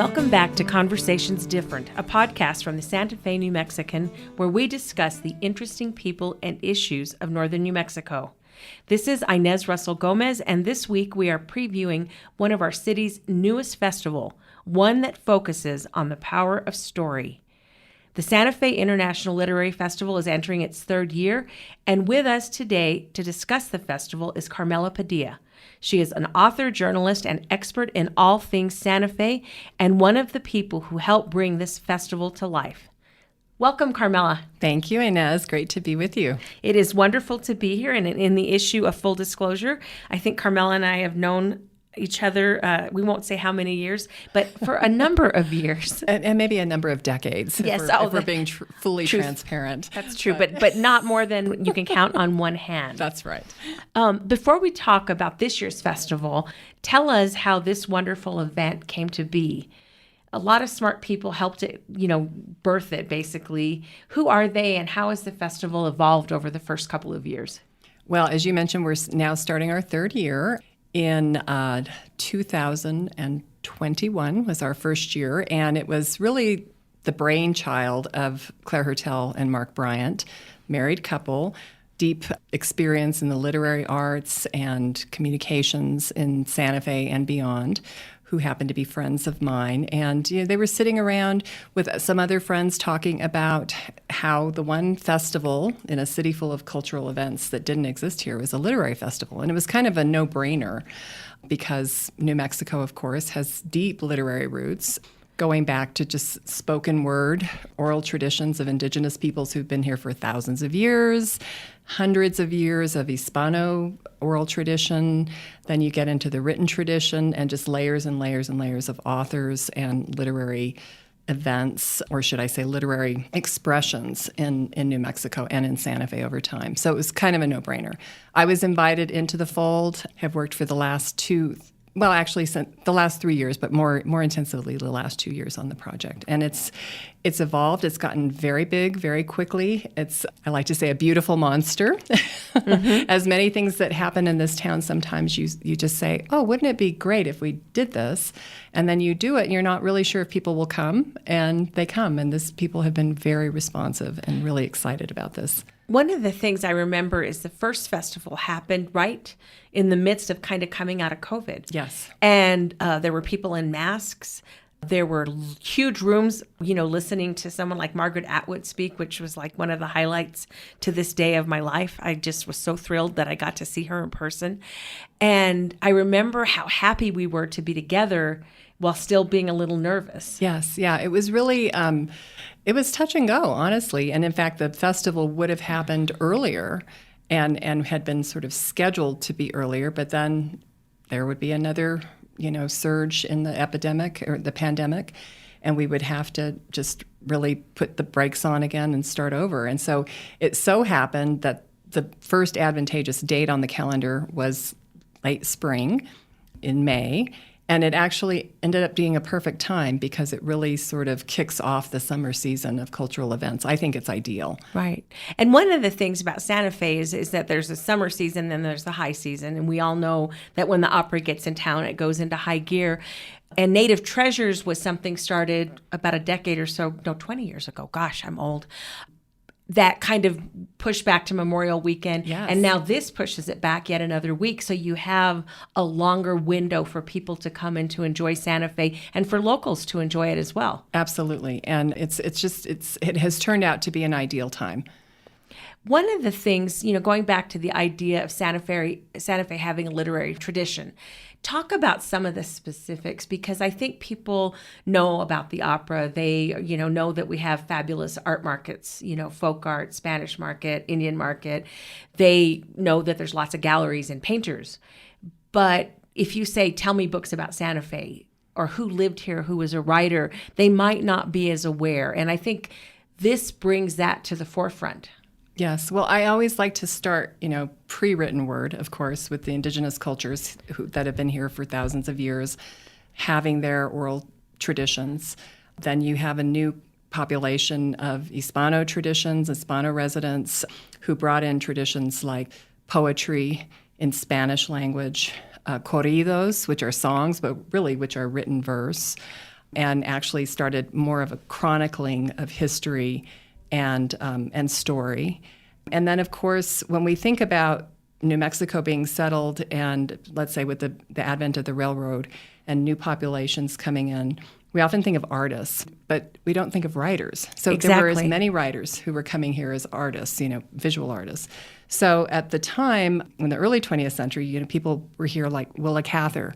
Welcome back to Conversations Different, a podcast from the Santa Fe New Mexican, where we discuss the interesting people and issues of northern New Mexico. This is Inez Russell Gomez, and this week we are previewing one of our city's newest festival, one that focuses on the power of story. The Santa Fe International Literary Festival is entering its third year, and with us today to discuss the festival is Carmella Padilla. She is an author, journalist, and expert in all things Santa Fe, and one of the people who helped bring this festival to life. Welcome, Carmella. Thank you, Inez. Great to be with you. It is wonderful to be here, and in the issue of full disclosure, I think Carmella and I have known each other, we won't say how many years, but for a number of years. And maybe a number of decades, yes, if we're being fully transparent. That's true, but not more than you can count on one hand. That's right. Before we talk about this year's festival, tell us how this wonderful event came to be. A lot of smart people helped it, birth it, basically. Who are they, and how has the festival evolved over the first couple of years? Well, as you mentioned, we're now starting our third year. In 2021 was our first year, and it was really the brainchild of Claire Hertel and Mark Bryant, married couple, deep experience in the literary arts and communications in Santa Fe and beyond, who happened to be friends of mine. And they were sitting around with some other friends talking about how the one festival in a city full of cultural events that didn't exist here was a literary festival. And it was kind of a no-brainer because New Mexico, of course, has deep literary roots, going back to just spoken word, oral traditions of indigenous peoples who've been here for thousands of years, hundreds of years of Hispano oral tradition. Then you get into the written tradition and just layers and layers and layers of authors and literary events, or should I say literary expressions in New Mexico and in Santa Fe over time. So it was kind of a no-brainer. I was invited into the fold, have worked for the last since the last 3 years, but more intensively the last 2 years on the project. And it's evolved. It's gotten very big very quickly. It's, I like to say, a beautiful monster. Mm-hmm. As many things that happen in this town, sometimes you just say, oh, wouldn't it be great if we did this? And then you do it, and you're not really sure if people will come, and they come. And people have been very responsive and really excited about this. One of the things I remember is the first festival happened right in the midst of kind of coming out of COVID. Yes. And there were people in masks. There were huge rooms, listening to someone like Margaret Atwood speak, which was like one of the highlights to this day of my life. I just was so thrilled that I got to see her in person. And I remember how happy we were to be together while still being a little nervous. Yes, yeah. It was really, it was touch and go, honestly. And in fact, the festival would have happened earlier and had been sort of scheduled to be earlier, but then there would be another, surge in the epidemic or the pandemic, and we would have to just really put the brakes on again and start over. And so it so happened that the first advantageous date on the calendar was late spring in May. And it actually ended up being a perfect time because it really sort of kicks off the summer season of cultural events. I think it's ideal. Right. And one of the things about Santa Fe is that there's a summer season and there's the high season. And we all know that when the opera gets in town, it goes into high gear. And Native Treasures was something started about a decade or so, 20 years ago. Gosh, I'm old. That kind of pushed back to Memorial Weekend. Yes. And now this pushes it back yet another week. So you have a longer window for people to come in to enjoy Santa Fe and for locals to enjoy it as well. Absolutely. And it has turned out to be an ideal time. One of the things, going back to the idea of Santa Fe having a literary tradition, talk about some of the specifics, because I think people know about the opera. They, know that we have fabulous art markets, folk art, Spanish market, Indian market. They know that there's lots of galleries and painters. But if you say, tell me books about Santa Fe, or who lived here, who was a writer, they might not be as aware. And I think this brings that to the forefront. Yes. Well, I always like to start, pre-written word, of course, with the indigenous cultures that have been here for thousands of years, having their oral traditions. Then you have a new population of Hispano traditions, Hispano residents who brought in traditions like poetry in Spanish language, corridos, which are songs, but really which are written verse, and actually started more of a chronicling of history and story. And then, of course, when we think about New Mexico being settled and, let's say, with the advent of the railroad and new populations coming in, we often think of artists, but we don't think of writers. So there were as many writers who were coming here as artists, visual artists. So at the time, in the early 20th century, people were here like Willa Cather,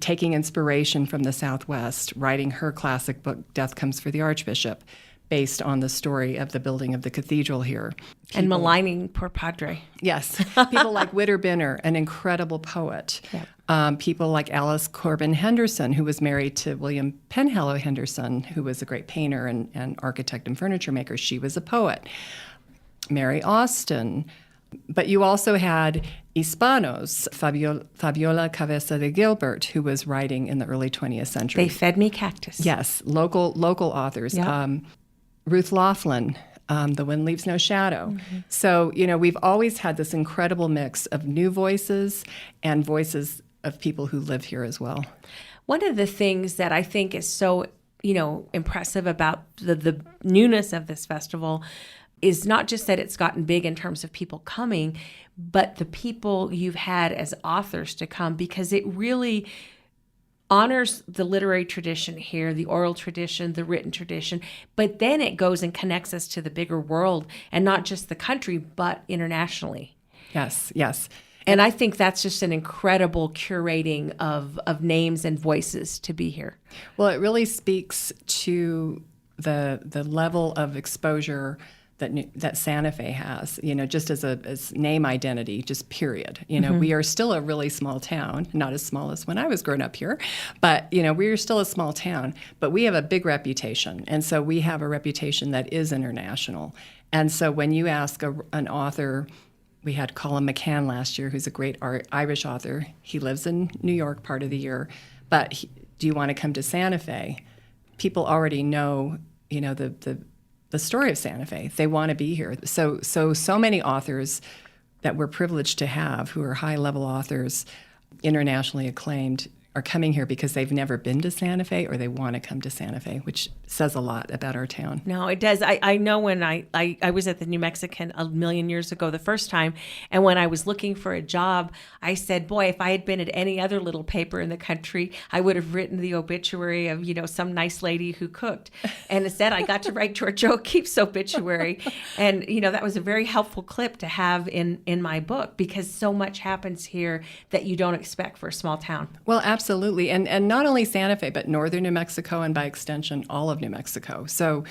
taking inspiration from the Southwest, writing her classic book, Death Comes for the Archbishop, based on the story of the building of the cathedral here. And maligning poor Padre. Yes. People like Witter Binner, an incredible poet. Yep. People like Alice Corbin Henderson, who was married to William Penhallow Henderson, who was a great painter and architect and furniture maker. She was a poet. Mary Austin. But you also had Hispanos, Fabiola Cabeza de Gilbert, who was writing in the early 20th century. They fed me cactus. Yes, local authors. Yep. Ruth Laughlin, The Wind Leaves No Shadow. Mm-hmm. So, we've always had this incredible mix of new voices and voices of people who live here as well. One of the things that I think is so, impressive about the newness of this festival is not just that it's gotten big in terms of people coming, but the people you've had as authors to come, because it really honors the literary tradition here, the oral tradition, the written tradition, but then it goes and connects us to the bigger world, and not just the country, but internationally. Yes. And I think that's just an incredible curating of names and voices to be here. Well, it really speaks to the level of exposure that Santa Fe has, just as name identity, just period. Mm-hmm. We are still a really small town, not as small as when I was growing up here, but, we are still a small town, but we have a big reputation. And so we have a reputation that is international. And so when you ask an author, we had Colin McCann last year, who's a great Irish author. He lives in New York part of the year, but do you want to come to Santa Fe? People already know, the story of Santa Fe. They want to be here. So many authors that we're privileged to have, who are high-level authors, internationally acclaimed, are coming here because they've never been to Santa Fe or they want to come to Santa Fe, which says a lot about our town. No, it does. I know when I was at the New Mexican a million years ago the first time, and when I was looking for a job, I said, boy, if I had been at any other little paper in the country, I would have written the obituary of, some nice lady who cooked. And instead, I got to write George O'Keeffe's obituary. And, that was a very helpful clip to have in my book, because so much happens here that you don't expect for a small town. Well, absolutely. And not only Santa Fe, but northern New Mexico, and by extension, all of New Mexico. So,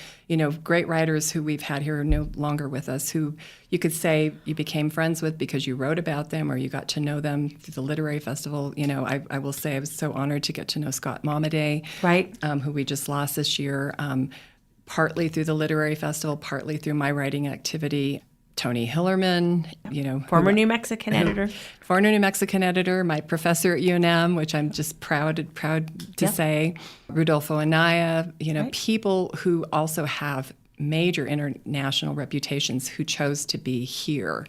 great writers who we've had here are no longer with us, who you could say you became friends with because you wrote about them or you got to know them through the literary festival. I will say I was so honored to get to know Scott Momaday, right, who we just lost this year, partly through the literary festival, partly through my writing activity. Tony Hillerman, former New Mexican editor. Former New Mexican editor, my professor at UNM, which I'm just proud to say. Rudolfo Anaya, right. People who also have major international reputations who chose to be here.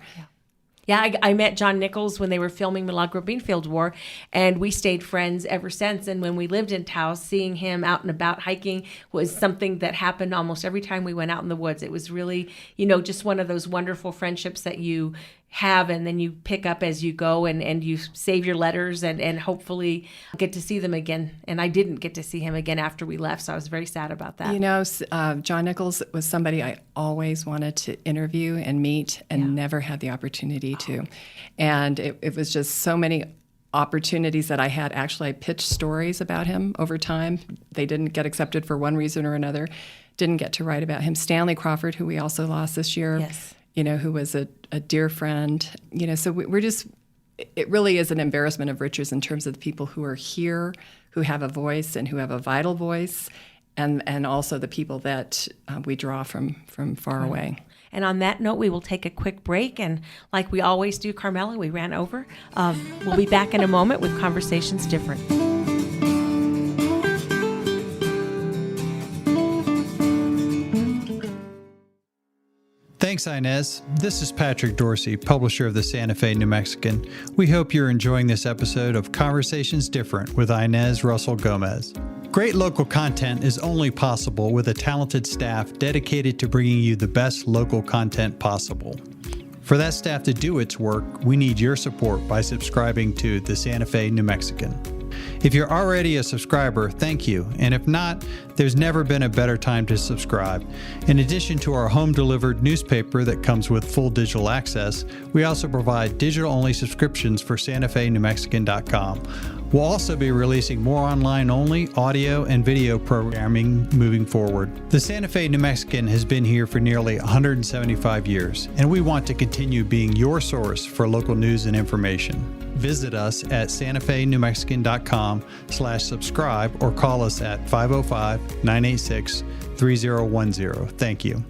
Yeah, I met John Nichols when they were filming Milagro Beanfield War, and we stayed friends ever since. And when we lived in Taos, seeing him out and about hiking was something that happened almost every time we went out in the woods. It was really, just one of those wonderful friendships that you have, and then you pick up as you go, and you save your letters and hopefully get to see them again. And I didn't get to see him again after we left, so I was very sad about that. John Nichols was somebody I always wanted to interview and meet and never had the opportunity to. And it was just so many opportunities that I had. Actually, I pitched stories about him over time. They didn't get accepted for one reason or another. Didn't get to write about him. Stanley Crawford, who we also lost this year. Yes. Who was a dear friend. So we're just, it really is an embarrassment of riches in terms of the people who are here, who have a voice and who have a vital voice, and also the people that we draw from far away. And on that note, we will take a quick break. And like we always do, Carmella, we ran over. We'll be back in a moment with Conversations Different. Thanks, Inez. This is Patrick Dorsey, publisher of the Santa Fe New Mexican. We hope you're enjoying this episode of Conversations Different with Inez Russell Gomez. Great local content is only possible with a talented staff dedicated to bringing you the best local content possible. For that staff to do its work, we need your support by subscribing to the Santa Fe New Mexican. If you're already a subscriber, thank you. And if not, there's never been a better time to subscribe. In addition to our home-delivered newspaper that comes with full digital access, we also provide digital-only subscriptions for SantaFeNewMexican.com. We'll also be releasing more online-only audio and video programming moving forward. The Santa Fe New Mexican has been here for nearly 175 years, and we want to continue being your source for local news and information. Visit us at SantaFeNewMexican.com/subscribe or call us at 505-986-3010. Thank you.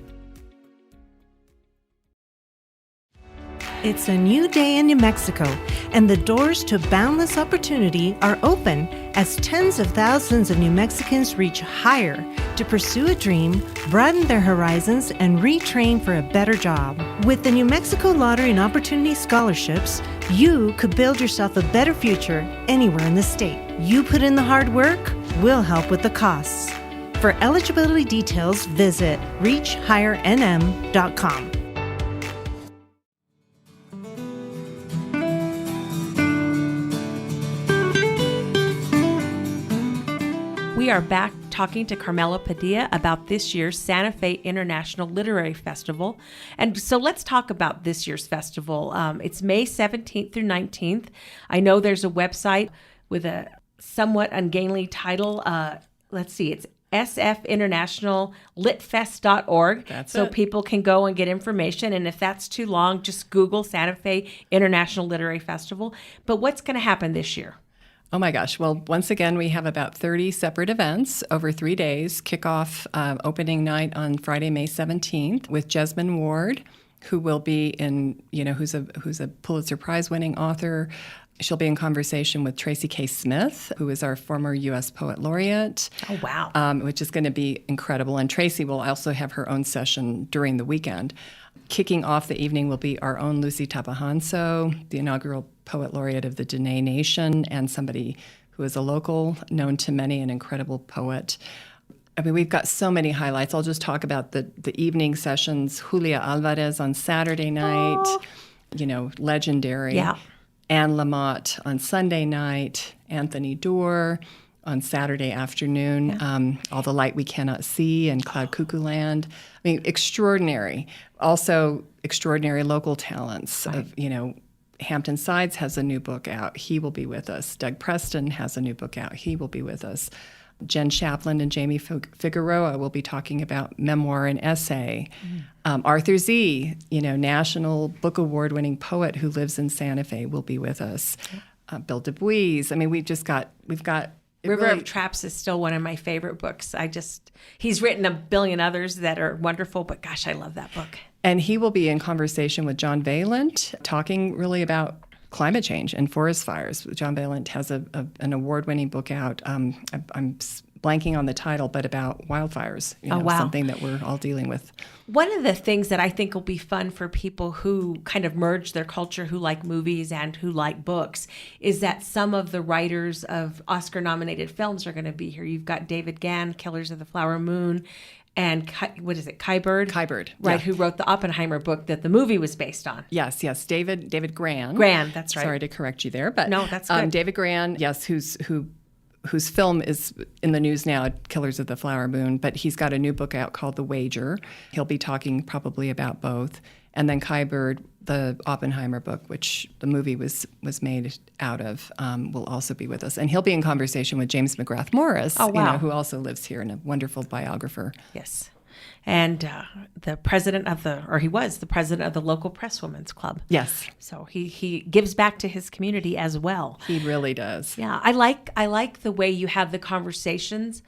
It's a new day in New Mexico, and the doors to boundless opportunity are open as tens of thousands of New Mexicans reach higher to pursue a dream, broaden their horizons, and retrain for a better job. With the New Mexico Lottery and Opportunity Scholarships, you could build yourself a better future anywhere in the state. You put in the hard work, we'll help with the costs. For eligibility details, visit reachhighernm.com. We are back talking to Carmella Padilla about this year's Santa Fe International Literary Festival. And so let's talk about this year's festival. It's May 17th through 19th. I know there's a website with a somewhat ungainly title. Let's see, it's sfinternationallitfest.org. So people can go and get information. And if that's too long, just Google Santa Fe International Literary Festival. But what's going to happen this year? Oh my gosh. Well, once again, we have about 30 separate events over 3 days. Kickoff opening night on Friday, May 17th with Jesmyn Ward, who will be who's a Pulitzer Prize winning author. She'll be in conversation with Tracy K. Smith, who is our former U.S. Poet Laureate. Oh, wow. Which is going to be incredible. And Tracy will also have her own session during the weekend. Kicking off the evening will be our own Lucy Tapahanso, the inaugural Poet Laureate of the Dene Nation, and somebody who is a local, known to many, an incredible poet. I mean, we've got so many highlights. I'll just talk about the evening sessions. Julia Alvarez on Saturday night, legendary. Yeah. Anne Lamott on Sunday night, Anthony Doerr on Saturday afternoon, All the Light We Cannot See and Cloud Cuckoo Land. I mean, extraordinary. Also, extraordinary local talents. Right. Hampton Sides has a new book out. He will be with us. Doug Preston has a new book out. He will be with us. Jen Chaplin and Jamie Figueroa will be talking about memoir and essay. Arthur Z., National Book Award-winning poet who lives in Santa Fe, will be with us. Bill DuBois. I mean, we've got River of Traps is still one of my favorite books. He's written a billion others that are wonderful, but gosh, I love that book. And he will be in conversation with John Valent, talking really about climate change and forest fires. John Valent has an award-winning book out. I'm blanking on the title, but about wildfires. Something that we're all dealing with. One of the things that I think will be fun for people who kind of merge their culture, who like movies and who like books, is that some of the writers of Oscar-nominated films are going to be here. You've got David Gann, Killers of the Flower Moon, and Kai Bird? Kai Bird, right, who wrote the Oppenheimer book that the movie was based on. Yes, David Gran. Gran, that's right. Sorry to correct you there, but no, that's good. David Gran, yes, whose film is in the news now, Killers of the Flower Moon, but he's got a new book out called The Wager. He'll be talking probably about both. And then Kai Bird, the Oppenheimer book, which the movie was made out of, will also be with us. And he'll be in conversation with James McGrath Morris, who also lives here and a wonderful biographer. Yes. And he was the president of the local Presswomen's Club. Yes. So he gives back to his community as well. He really does. Yeah, I like the way you have the conversations,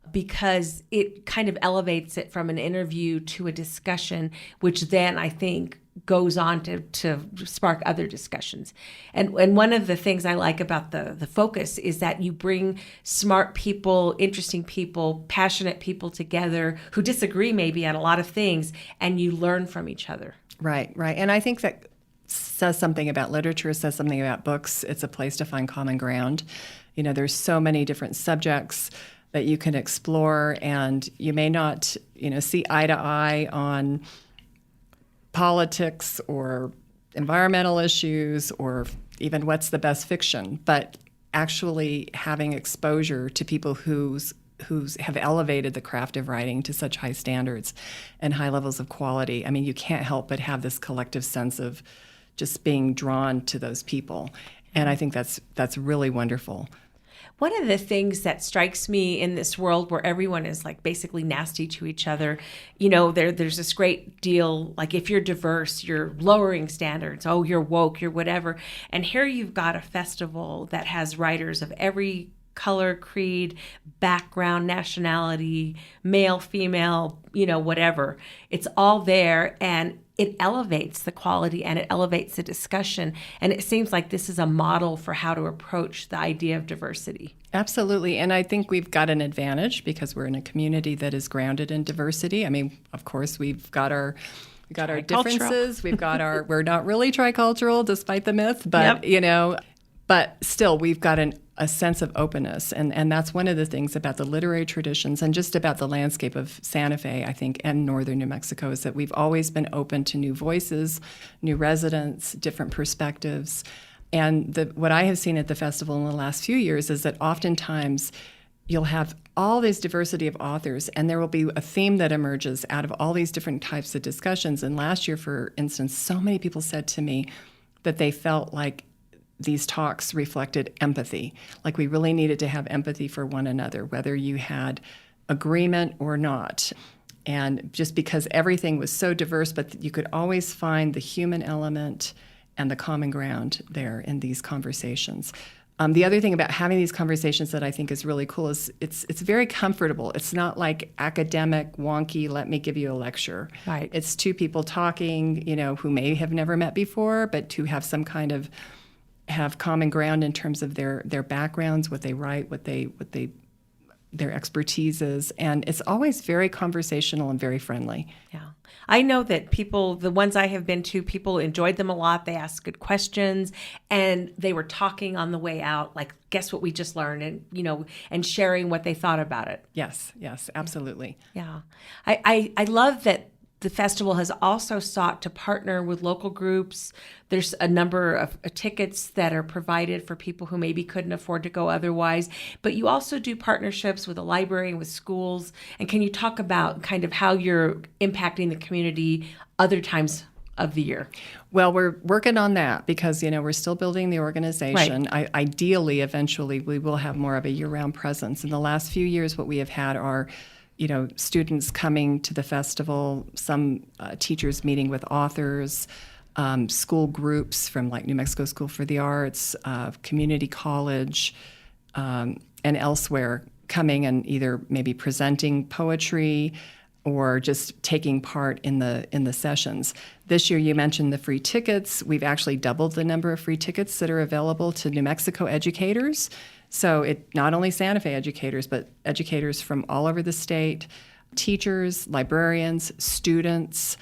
because it kind of elevates it from an interview to a discussion, which then I think goes on to spark other discussions. And one of the things I like about the focus is that you bring smart people, interesting people, passionate people together who disagree maybe on a lot of things, and you learn from each other. Right. And I think that says something about literature, says something about books. It's a place to find common ground. There's so many different subjects that you can explore, and you may not, see eye to eye on politics or environmental issues or even what's the best fiction, but actually having exposure to people who have elevated the craft of writing to such high standards and high levels of quality. I mean, you can't help but have this collective sense of just being drawn to those people. And I think that's really wonderful. One of the things that strikes me in this world where everyone is like basically nasty to each other, there's this great deal, like if you're diverse, you're lowering standards. Oh, you're woke, you're whatever. And here you've got a festival that has writers of every color, creed, background, nationality, male, female, whatever. It's all there, and it elevates the quality and it elevates the discussion. And it seems like this is a model for how to approach the idea of diversity. Absolutely. And I think we've got an advantage because we're in a community that is grounded in diversity. I mean, of course, we've got our differences. We're not really tricultural despite the myth, but, but still we've got a sense of openness. And that's one of the things about the literary traditions and just about the landscape of Santa Fe, I think, and northern New Mexico, is that we've always been open to new voices, new residents, different perspectives. And what I have seen at the festival in the last few years is that oftentimes you'll have all this diversity of authors, and there will be a theme that emerges out of all these different types of discussions. And last year, for instance, so many people said to me that they felt like these talks reflected empathy, like we really needed to have empathy for one another, whether you had agreement or not. And just because everything was so diverse, but you could always find the human element and the common ground there in these conversations. The other thing about having these conversations that I think is really cool is it's very comfortable. It's not like academic, wonky, let me give you a lecture. Right. It's two people talking, who may have never met before, but to have some kind of have common ground in terms of their backgrounds, what they write, what their expertise is. And it's always very conversational and very friendly. Yeah. I know that people, the ones I have been to, people enjoyed them a lot. They asked good questions, and they were talking on the way out, like, guess what we just learned, and, and sharing what they thought about it. Yes, absolutely. Yeah. I love that the festival has also sought to partner with local groups. There's a number of tickets that are provided for people who maybe couldn't afford to go otherwise. But you also do partnerships with a library and with schools. And can you talk about kind of how you're impacting the community other times of the year? Well, we're working on that because, we're still building the organization. Right. Ideally, eventually, we will have more of a year-round presence. In the last few years, what we have had are students coming to the festival, some teachers meeting with authors, school groups from like New Mexico School for the Arts, community college, and elsewhere coming and either maybe presenting poetry or just taking part in the sessions. This year, you mentioned the free tickets. We've actually doubled the number of free tickets that are available to New Mexico educators. So it not only Santa Fe educators, but educators from all over the state, teachers, librarians, students,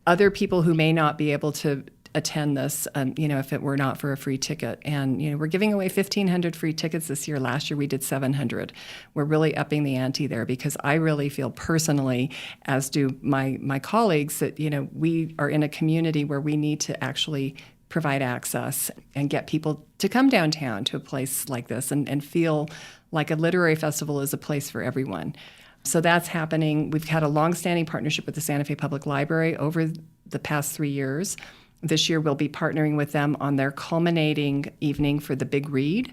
other people who may not be able to attend this, if it were not for a free ticket. And, we're giving away 1,500 free tickets this year. Last year we did 700. We're really upping the ante there because I really feel personally, as do my colleagues, that, we are in a community where we need to actually provide access and get people to come downtown to a place like this and feel like a literary festival is a place for everyone. So that's happening. We've had a longstanding partnership with the Santa Fe Public Library over the past 3 years. This year we'll be partnering with them on their culminating evening for the Big Read.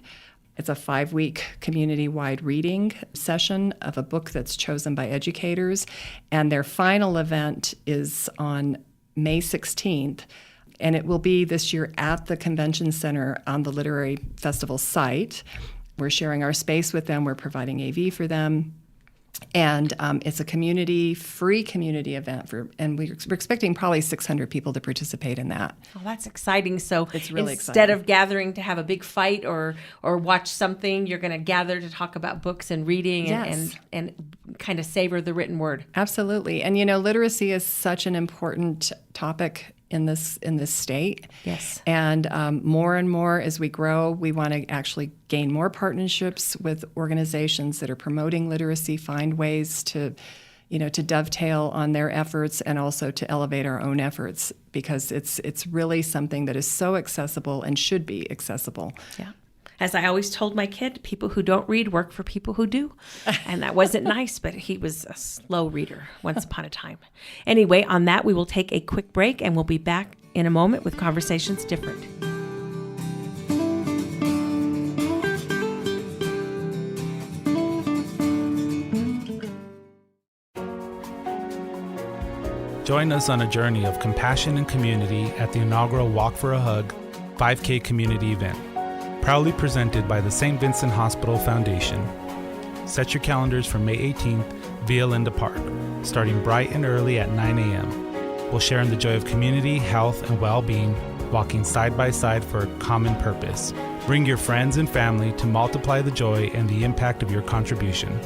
It's a 5-week community-wide reading session of a book that's chosen by educators. And their final event is on May 16th. And it will be this year at the Convention Center on the Literary Festival site. We're sharing our space with them. We're providing AV for them. And it's a free community event, and we're expecting probably 600 people to participate in that. Oh, that's exciting. So it's really instead exciting. of gathering to have a big fight or watch something, you're going to gather to talk about books and reading and kind of savor the written word. Absolutely. And, literacy is such an important topic in this state. Yes. And more and more as we grow, we want to actually gain more partnerships with organizations that are promoting literacy, find ways to dovetail on their efforts and also to elevate our own efforts, because it's really something that is so accessible and should be accessible. Yeah. As I always told my kid, people who don't read work for people who do. And that wasn't nice, but he was a slow reader once upon a time. Anyway, on that, we will take a quick break, and we'll be back in a moment with Conversations Different. Join us on a journey of compassion and community at the inaugural Walk for a Hug 5K community event. Proudly presented by the St. Vincent Hospital Foundation. Set your calendars for May 18th via Linda Park, starting bright and early at 9 a.m. We'll share in the joy of community, health, and well-being, walking side by side for a common purpose. Bring your friends and family to multiply the joy and the impact of your contribution.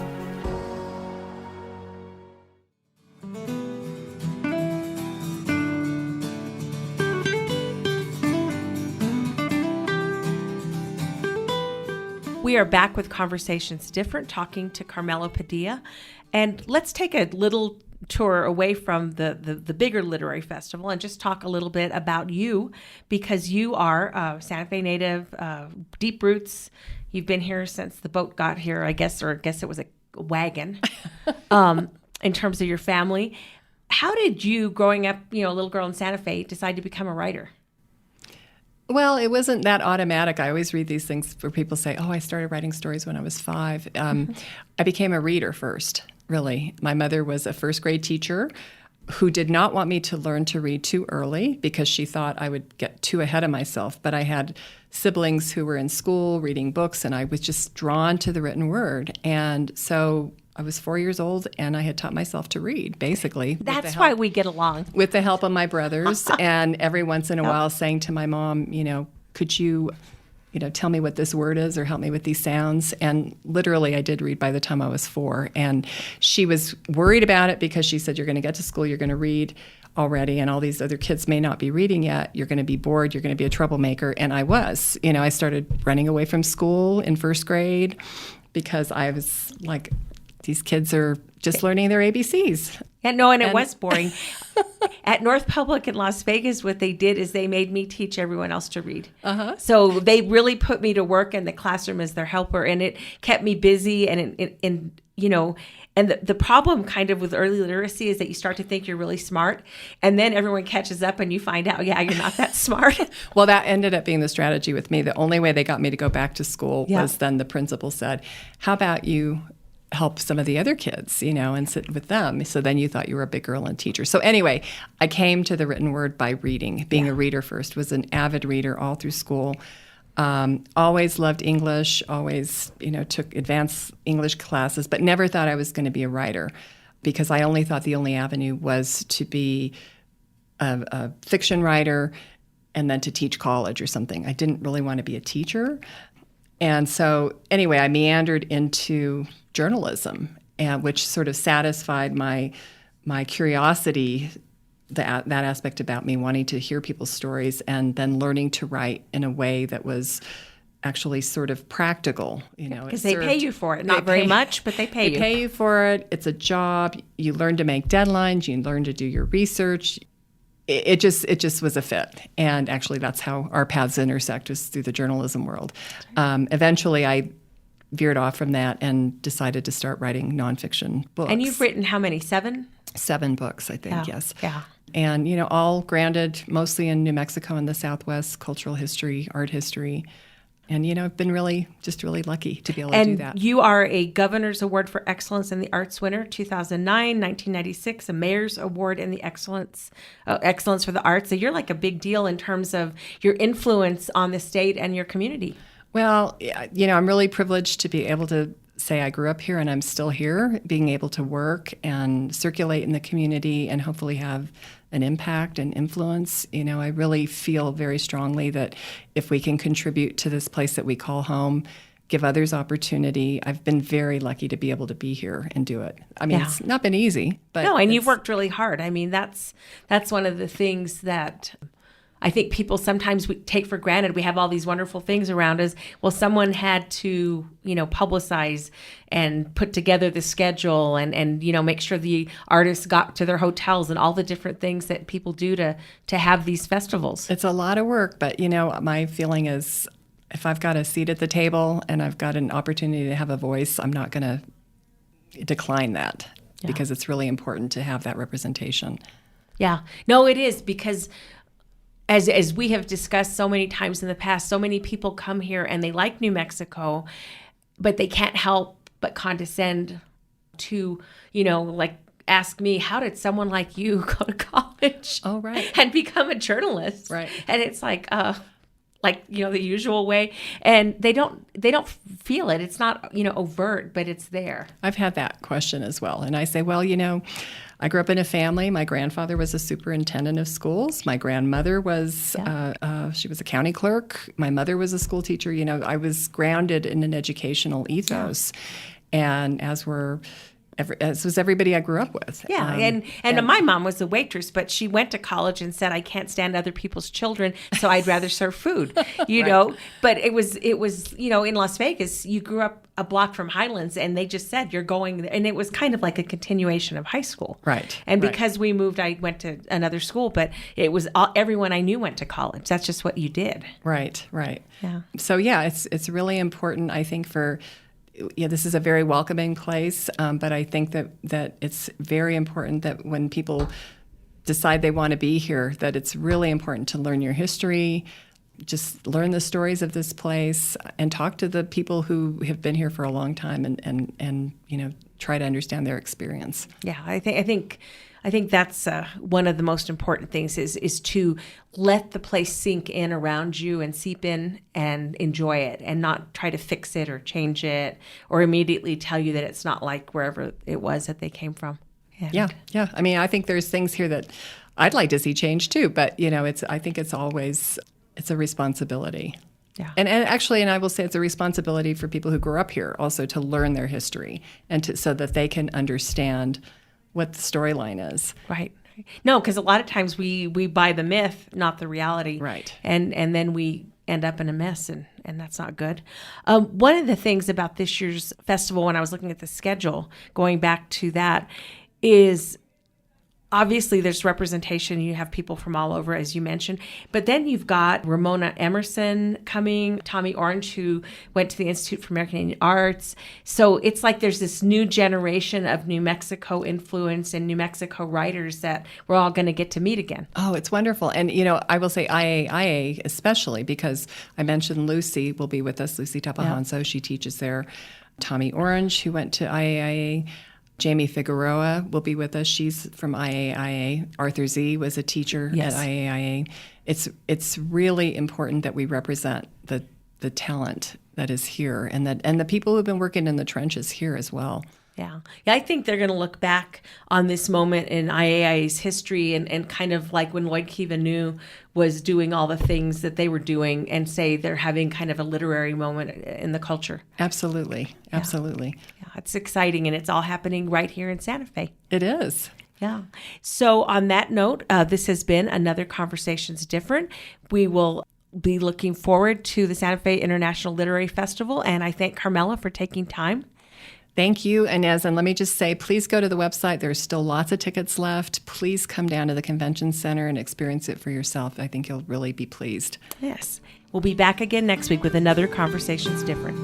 We are back with Conversations Different, talking to Carmella Padilla. And let's take a little tour away from the bigger literary festival and just talk a little bit about you, because you are Santa Fe native, deep roots. You've been here since the boat got here, I guess it was a wagon, in terms of your family. How did you, growing up, a little girl in Santa Fe, decide to become a writer? Well, it wasn't that automatic. I always read these things where people say, I started writing stories when I was 5. I became a reader first, really. My mother was a first grade teacher who did not want me to learn to read too early because she thought I would get too ahead of myself. But I had siblings who were in school reading books, and I was just drawn to the written word. And so I was 4 years old, and I had taught myself to read, basically. That's why we get along. With the help of my brothers, and every once in a while saying to my mom, could you, tell me what this word is or help me with these sounds? And literally, I did read by the time I was 4. And she was worried about it because she said, you're going to get to school, you're going to read already, and all these other kids may not be reading yet. You're going to be bored. You're going to be a troublemaker. And I was. I started running away from school in first grade because I was like, these kids are just learning their ABCs. And it was boring. At North Public in Las Vegas, what they did is they made me teach everyone else to read. So they really put me to work in the classroom as their helper, and it kept me busy. And the problem kind of with early literacy is that you start to think you're really smart, and then everyone catches up and you find out, you're not that smart. Well, that ended up being the strategy with me. The only way they got me to go back to school was then the principal said, how about you help some of the other kids, and sit with them. So then you thought you were a big girl and teacher. So anyway, I came to the written word by reading, being a reader first, was an avid reader all through school. Always loved English, always, took advanced English classes, but never thought I was going to be a writer because I only thought the only avenue was to be a fiction writer and then to teach college or something. I didn't really want to be a teacher. And so anyway, I meandered into journalism, which sort of satisfied my curiosity, that aspect about me, wanting to hear people's stories and then learning to write in a way that was actually sort of practical. Because they pay you for it. Not very much, but they pay you. They pay you for it. It's a job. You learn to make deadlines. You learn to do your research. It just was a fit. And actually, that's how our paths intersect, was through the journalism world. Eventually, I veered off from that and decided to start writing nonfiction books. And you've written how many? 7? 7 books, I think, yes. Yeah. And, all grounded mostly in New Mexico and the Southwest, cultural history, art history. And, I've been really lucky to be able to do that. And you are a Governor's Award for Excellence in the Arts winner, 2009, 1996, a Mayor's Award in the Excellence for the Arts. So you're like a big deal in terms of your influence on the state and your community. Well, I'm really privileged to be able to say I grew up here and I'm still here, being able to work and circulate in the community and hopefully have an impact and influence. I really feel very strongly that if we can contribute to this place that we call home, give others opportunity. I've been very lucky to be able to be here and do it. I mean, It's not been easy, but no, and you've worked really hard. I mean, that's one of the things that I think people sometimes we take for granted. We have all these wonderful things around us. Well, someone had to, publicize and put together the schedule and make sure the artists got to their hotels and all the different things that people do to have these festivals. It's a lot of work, but my feeling is if I've got a seat at the table and I've got an opportunity to have a voice, I'm not going to decline that because it's really important to have that representation. Yeah. No, it is, because as we have discussed so many times in the past, so many people come here and they like New Mexico, but they can't help but condescend to, ask me, how did someone like you go to college and become a journalist? Right. And it's like the usual way, and they don't feel it. It's not overt, but it's there. I've had that question as well, and I say, well, I grew up in a family. My grandfather was a superintendent of schools. My grandmother was she was a county clerk. My mother was a school teacher. I was grounded in an educational ethos, and as was everybody I grew up with. Yeah, and my mom was a waitress, but she went to college and said, I can't stand other people's children, so I'd rather serve food, know. But it was in Las Vegas, you grew up a block from Highlands, and they just said, you're going, and it was kind of like a continuation of high school. Right. And because we moved, I went to another school, but it was everyone I knew went to college. That's just what you did. Right. Yeah. So, it's really important, I think, this is a very welcoming place, but I think that it's very important that when people decide they want to be here, that it's really important to learn your history, just learn the stories of this place, and talk to the people who have been here for a long time, and try to understand their experience. Yeah, I think that's one of the most important things is to let the place sink in around you and seep in and enjoy it, and not try to fix it or change it or immediately tell you that it's not like wherever it was that they came from. Yeah. I mean, I think there's things here that I'd like to see change too, but I think it's a responsibility. Yeah. And actually, I will say it's a responsibility for people who grew up here also to learn their history and so that they can understand what the storyline is. Right. No, because a lot of times we buy the myth, not the reality. Right. And then we end up in a mess, and that's not good. One of the things about this year's festival, when I was looking at the schedule, going back to that, is obviously there's representation. You have people from all over, as you mentioned, but then you've got Ramona Emerson coming, Tommy Orange, who went to the Institute for American Indian Arts. So it's like there's this new generation of New Mexico influence and New Mexico writers that we're all going to get to meet again. Oh, it's wonderful. And, I will say IAIA especially, because I mentioned Lucy will be with us, Lucy Tapahanso. She teaches there. Tommy Orange, who went to IAIA. Jamie Figueroa will be with us. She's from IAIA. Arthur Z was a teacher at IAIA. It's really important that we represent the talent that is here, and the people who've been working in the trenches here as well. Yeah, I think they're going to look back on this moment in IAIA's history and kind of like when Lloyd Kiva was doing all the things that they were doing, and say they're having kind of a literary moment in the culture. Absolutely. Yeah, it's exciting, and it's all happening right here in Santa Fe. It is. Yeah. So on that note, this has been another Conversations Different. We will be looking forward to the Santa Fe International Literary Festival, and I thank Carmella for taking time. Thank you, Inez. And let me just say, please go to the website. There's still lots of tickets left. Please come down to the convention center and experience it for yourself. I think you'll really be pleased. Yes. We'll be back again next week with another Conversations Different.